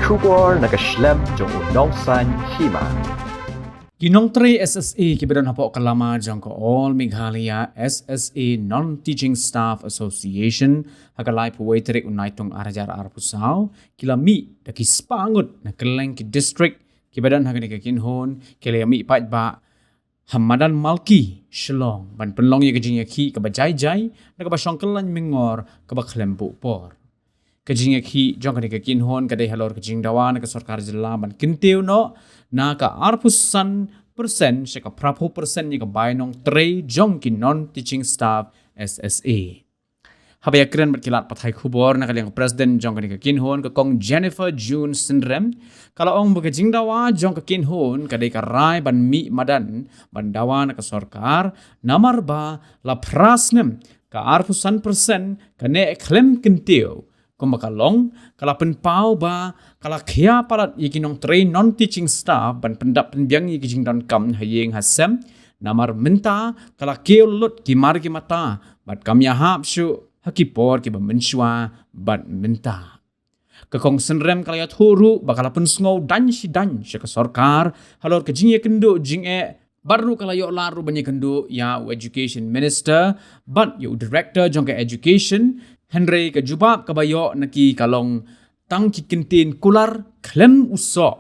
Sorkar na Khlem jong Nongtrei Hima. Nongtrei SSA kibedan hapo kalama jang ko All Meghalaya SSA Non-Teaching Staff Association hagalai puway terik unay tong arajar arpusaw kilami daki spangut na Khlem ki district kibedan hagani kakinhon kilami pait ba Hamadan Malki Shlong ban Pynlong ye Jingïakhih ka bajai-jai na ka basyongkelan mingor ka ba Khlem pupor Jingïakhih jong ka kinhon ka day halor ka jingdawa na ka Sorkar jilla ban Kyntiew no na ka arpusan persen siya ka prapo persen ni ka Bainong Nongtrei jong ki non-teaching staff SSA. Habaya kren berkilat patay kubor na kaliang president jong ka kinhon ka kong Jennifer June Snem kalaong mga jingdawa jong ka kinhon kaday ka ray ban mi madan bandawa na ka Sorkar namar ba la prasnem ka arpusan persen ka ne Khlem Kyntiew kung makalong, kalapan pao ba, kalakya parat yung Nongtrei non-teaching staff ban pendap penbiang yung jingdan kam hayeng hasem, namar minta, kalakya ulut kimar mata, bat kami ahap syu, hakipor kiba mensua, bat minta. Kakong senrem kalayat huru, bakalapan sengaw dan siya ka Sorkar, halor ka Jingïakhih baru kalayo laru banyak kendo ya education minister, but yung director jong ka education, Henry ka jubab kabayo naki kalong tang kikintin kular Khlem uso.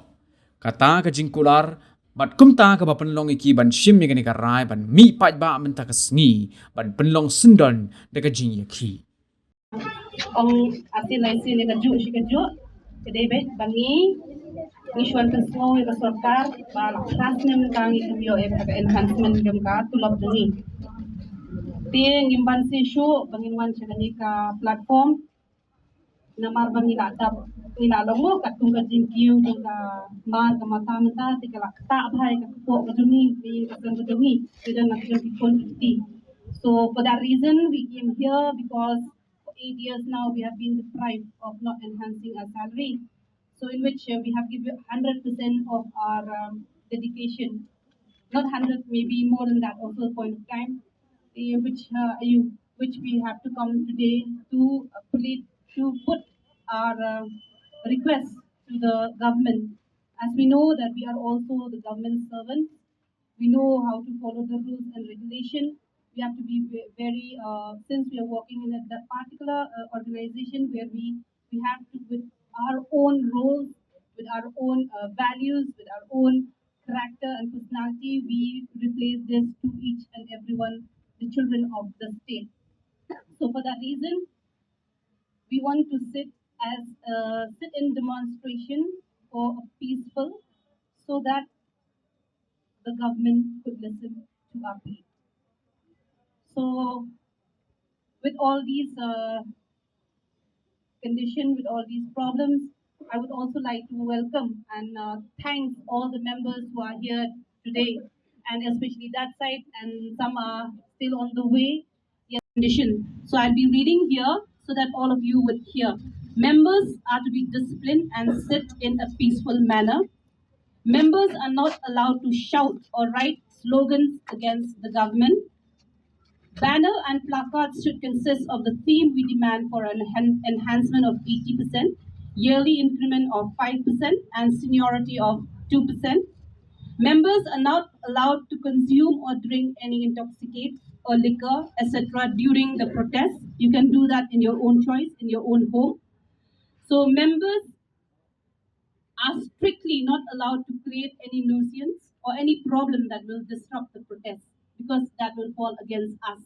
Kata ka jing kular bat kumta ka ba Pynlong iki ban shim ni ka rai ban mi pat ba menta ka sngi ban Pynlong Syndon de ka Jingïakhih. Ang atin ay sini ka ju si ka ju kedebe bangi isuan ka slow ka Sorkar ba class nem kang ikabyo e ka enhancement jom ka tulab dungi. Ting imban si show banginwan siya ka platform namar bangila dap nilalong mo katung ka Kyntyiew jong ka mar ka mata tika ta bhai ka po ka dungi bi ka dungi tidak nak jom so for that reason we came here because for 8 years now we have been deprived of not enhancing our salary, so in which we have given 100% of our dedication, not 100, maybe more than that also a point of time, which we have to come today to put our request to the government. As we know that we are also the government servants, we know how to follow the rules and regulation. We have to be very, since we are working in a particular organization where we have to, with our own roles, with our own values, with our own character and personality, we replace this to each and everyone, the children of the state. So for that reason, we want to sit in demonstration for a peaceful, so that the government could listen to our plea. So, with all these conditions, with all these problems, I would also like to welcome and thank all the members who are here today, and especially that side, and some are still on the way. Condition. So I'll be reading here so that all of you would hear. Members are to be disciplined and sit in a peaceful manner. Members are not allowed to shout or write slogans against the government. Banner and placards should consist of the theme we demand for an enhancement of 80%, yearly increment of 5%, and seniority of 2%. Members are not allowed to consume or drink any intoxicant or liquor, etc. during the protest. You can do that in your own choice, in your own home. So members are strictly not allowed to create any nuisance or any problem that will disrupt the protest, because that will fall against us.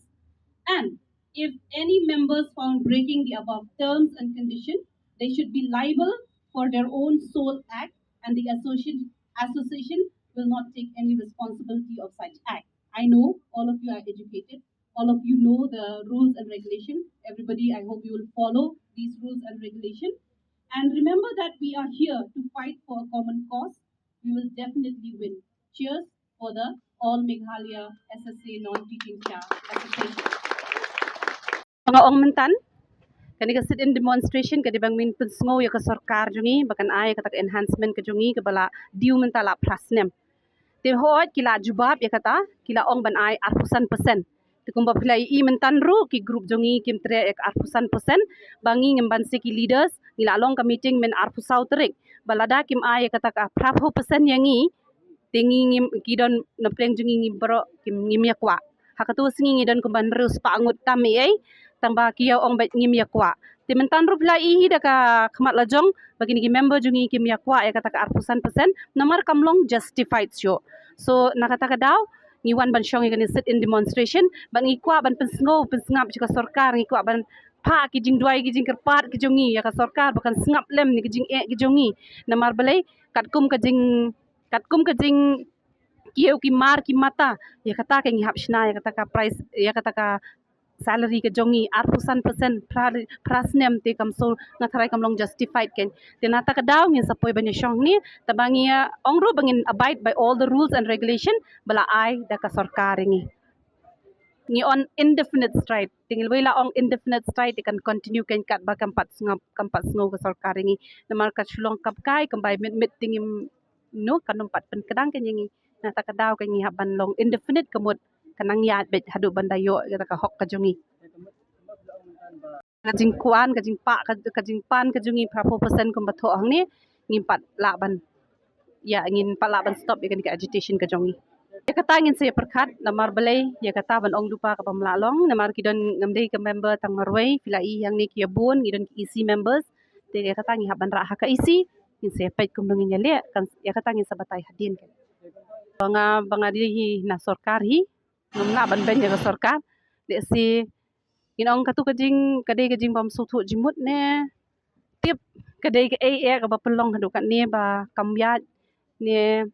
And if any members found breaking the above terms and conditions, they should be liable for their own sole act, and the association will not take any responsibility of such act. I know all of you are educated, all of you know the rules and regulations. Everybody, I hope you will follow these rules and regulations. And remember that we are here to fight for a common cause. We will definitely win. Cheers for the All Meghalaya SSA Non-Teaching Staff Association. Mga ongmentan, kani ka sit-in demonstration kadi bang min pensngo ya ka Sorkar jungi bakan ay katak enhancement ka jungi kabala diu mentala prasnem. Tim hoat kila jubab ya kata kila ong ban ay arpusan persen. Tikum ba pila i mentan ru ki grup jungi kim tre ek arpusan persen bangi ngemban seki leaders ngila long ka meeting men arpusau terik balada kim ay kata ka prapo pesan yangi tingi ngim kidon na pleng jungi ngim bro kim ngim yakwa hakatu singi ngidon kumban rus pangut kami ay tamba kiyaw ong bet ngim yakwa timentan rupla ihi daka khmat lajong bagi ni member jungi kim yakwa ya kata ka arpusan persen namar kamlong justified syo so nakata ka daw ngiwan ban syong ngani sit in demonstration ban ngikwa ban pensngap jika sorkar ngikwa ban pa kijing duai kijing kerpat kijongi ya ka sorkar bahkan sengap lem ni kijing kijongi namar balai katkum kajing kieu ki mar ki mata ya kata ka ngihap shna ya kata ka price ya kata ka salary ke jongi arpusan persen prasnem te kam so ngatarai kam long justified ken tenata ka daw ngin sapoi banya syong ni tabangia ongro bangin abide by all the rules and regulation bala ai da ka sorkar ngi ni on indefinite strike tingil wala ong indefinite strike kan continue ken kat ba kampat sngo ka sorkar ngi namar ka shulong kap kai kambai mit tingim no kanum pat pen kadang ken ngi na ta ka daw ken ngi haban long indefinite kamut kanang yat bet hadu bandayo kata ka hok ka jongi kajing kuan kajing pan kajungi prapo persen kum batho hang ni ngimpat laban ya ngin palaban stop ya ka agitation ka jongi ya kata ngin saya perkat namar belai ya kata ban ong dupa ka pamlalong namar kidon ngamdei ka member tang marwai filai yang ni kia bun kidon isi members te ya kata ngi haban ra ha ka isi ngin saya pait kum dongin ya le kan ya kata ngin sabatai hadin kan banga di na sorkar hi namna ban ben ya sorkar le si inong katu kadai kajing bam sutu jimut ne tip kadai ke ka ba Pynlong hadu kat ne ba kamyat ne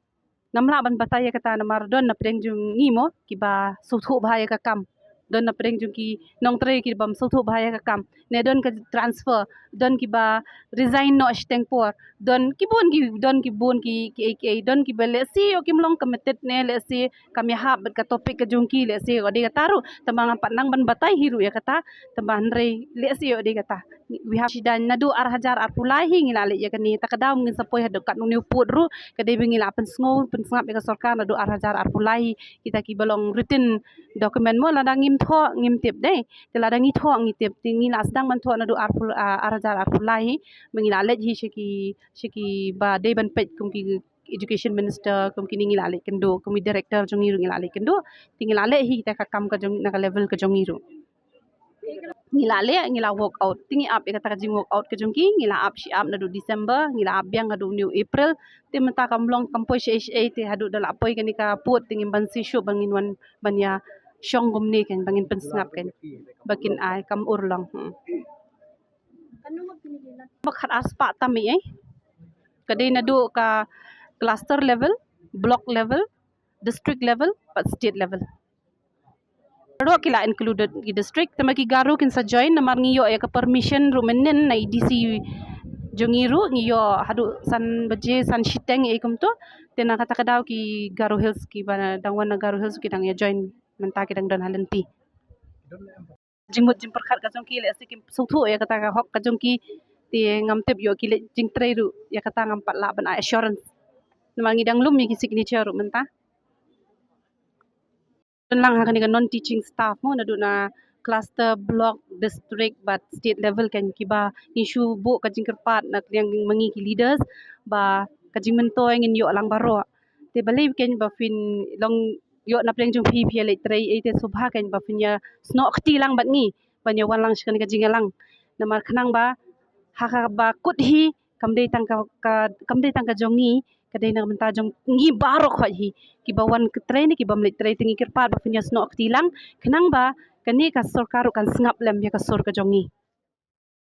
namla ban batai ya kata namar don na preng jung ngimo ki ba sutu bahaya ka kam don na preng jung ki Nongtrei ki bam sutu bahaya ka kam ne don ka transfer don ki ba resign no ashtengpor don ki bun ki don ki bele si o kim long committed ne le si kami hab ka topik ka jung ki le si o de taru tambang pat nang ban batai hiru ya kata tambang rei le si o de kata we have shidan nadu ar hajar ar pulai hi ngila le ya kani takadaw ngin sapoi hadu kat nu put ru kadai bingila pensngap ya ka sorkar nadu ar hajar ar pulai kita ki balong written document mo ladang ngim tip dei ladang ngi tho ngi tip ngila sedang ban tho nadu ar hajar ar pulai mengila le hi shiki ba dei ban pet kum ki education minister kum kini ngila le kendo kum director jongi ru ngila le kendo tingila le hi ta ka kam ka jong na ka level ka jongi ru ngila work out tingi up kata jing work out ke jongki ngila up shi up nadu December ngila up yang nadu new April te menta kamlong kampoi she te hadu dala poi kani ka put tingi ban si shu bangin wan banya syong gumni kan bangin pensngap kan bakin ai kam urlang bakhat aspa tami kadai nadu ka cluster level block level district level but state level Ro kila included di district tamaki garu kin sa join namar ngiyo ya ka permission rumenen na IDC jongiru ngiyo hadu san baje san shiteng ikum to tena kata kadaw ki garu hills ki bana dangwan na garu hills ki dang ya join menta ki dang dan halenpi jingmut jing perkhat ka jongki le sikim suthu ya kata ka hok ka jongki ti ngamtep yo ki le jingtrei ru ya kata ngampat la ban assurance namar ngidang lum ki signature ru menta lang hakani kan non teaching staff mo nadu na cluster block district but state level kan kiba issue bu kajing kerpat nak yang mengi ki leaders ba kajing mentoy ngin yo lang baro te balai ken ba fin long yo na pleng jung phi le trei te subha kan ba finya sno khti lang bat ngi banya wan lang shkan kajing lang namar khnang ba ha ba kut hi kamdei tang ka jongi kadai na menta jong ngi barok khoi hi ki bawan trei ni ki bam le trei tingi kirpat ba finya sno aktilang kenang ba kani ka sorkar kan sengap lem ya ka sor ka jongi